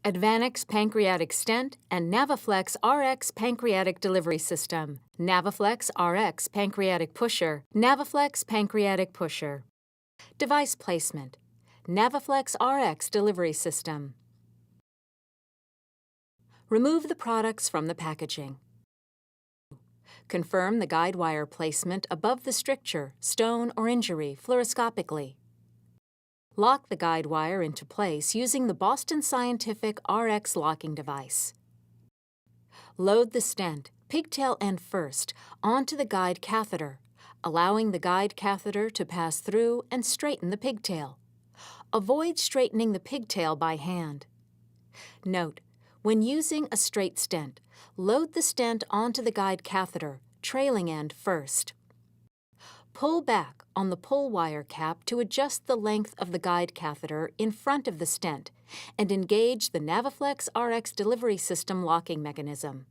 Advanix Pancreatic Stent and Navaflex RX Pancreatic Delivery System. Navaflex RX Pancreatic Pusher. Navaflex Pancreatic Pusher. Device placement. Navaflex RX Delivery System. Remove the products from the packaging. Confirm the guide wire placement above the stricture, stone, or injury fluoroscopically. Lock the guide wire into place using the Boston Scientific RX locking device. Load the stent, pigtail end first, onto the guide catheter, allowing the guide catheter to pass through and straighten the pigtail. Avoid straightening the pigtail by hand. Note, when using a straight stent, load the stent onto the guide catheter, trailing end first. Pull back on the pull wire cap to adjust the length of the guide catheter in front of the stent and engage the Navaflex RX delivery system locking mechanism.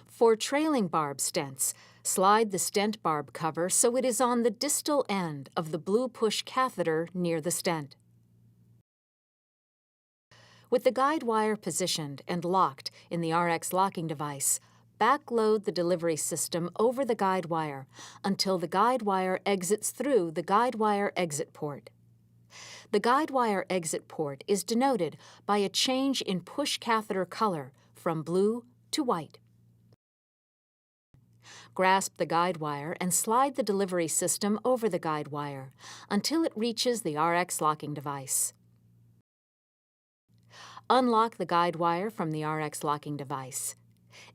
For trailing barb stents, slide the stent barb cover so it is on the distal end of the blue push catheter near the stent. With the guide wire positioned and locked in the RX locking device, backload the delivery system over the guide wire until the guide wire exits through the guide wire exit port. The guide wire exit port is denoted by a change in push catheter color from blue to white. Grasp the guide wire and slide the delivery system over the guide wire until it reaches the RX locking device. Unlock the guide wire from the RX locking device.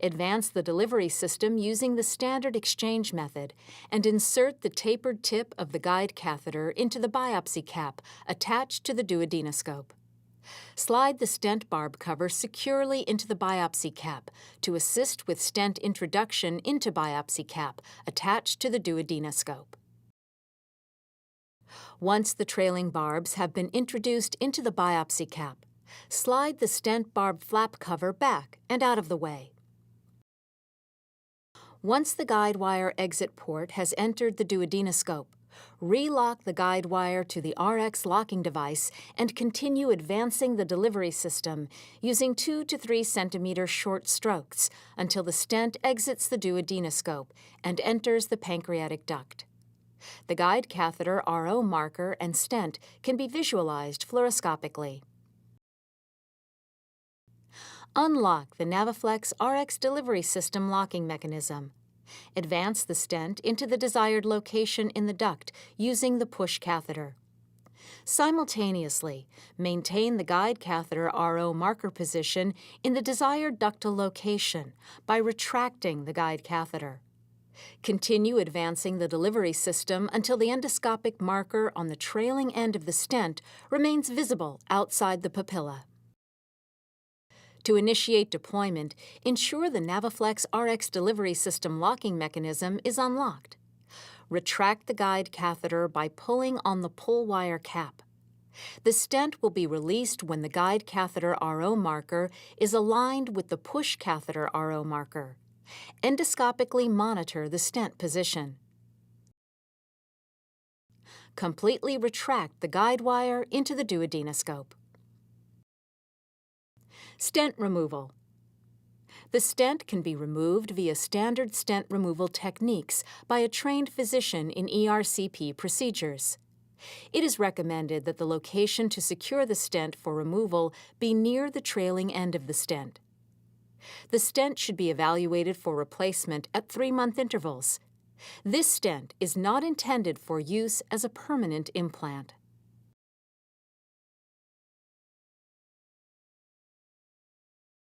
Advance the delivery system using the standard exchange method and insert the tapered tip of the guide catheter into the biopsy cap attached to the duodenoscope. Slide the stent barb cover securely into the biopsy cap to assist with stent introduction into biopsy cap attached to the duodenoscope. Once the trailing barbs have been introduced into the biopsy cap, slide the stent barb flap cover back and out of the way. Once the guide wire exit port has entered the duodenoscope, relock the guide wire to the RX locking device and continue advancing the delivery system using 2 to 3 centimeter short strokes until the stent exits the duodenoscope and enters the pancreatic duct. The guide catheter RO marker and stent can be visualized fluoroscopically. Unlock the Navaflex RX delivery system locking mechanism. Advance the stent into the desired location in the duct using the push catheter. Simultaneously, maintain the guide catheter RO marker position in the desired ductal location by retracting the guide catheter. Continue advancing the delivery system until the endoscopic marker on the trailing end of the stent remains visible outside the papilla. To initiate deployment, ensure the Navaflex RX delivery system locking mechanism is unlocked. Retract the guide catheter by pulling on the pull wire cap. The stent will be released when the guide catheter RO marker is aligned with the push catheter RO marker. Endoscopically monitor the stent position. Completely retract the guide wire into the duodenoscope. Stent removal. The stent can be removed via standard stent removal techniques by a trained physician in ERCP procedures. It is recommended that the location to secure the stent for removal be near the trailing end of the stent. The stent should be evaluated for replacement at 3-month intervals. This stent is not intended for use as a permanent implant.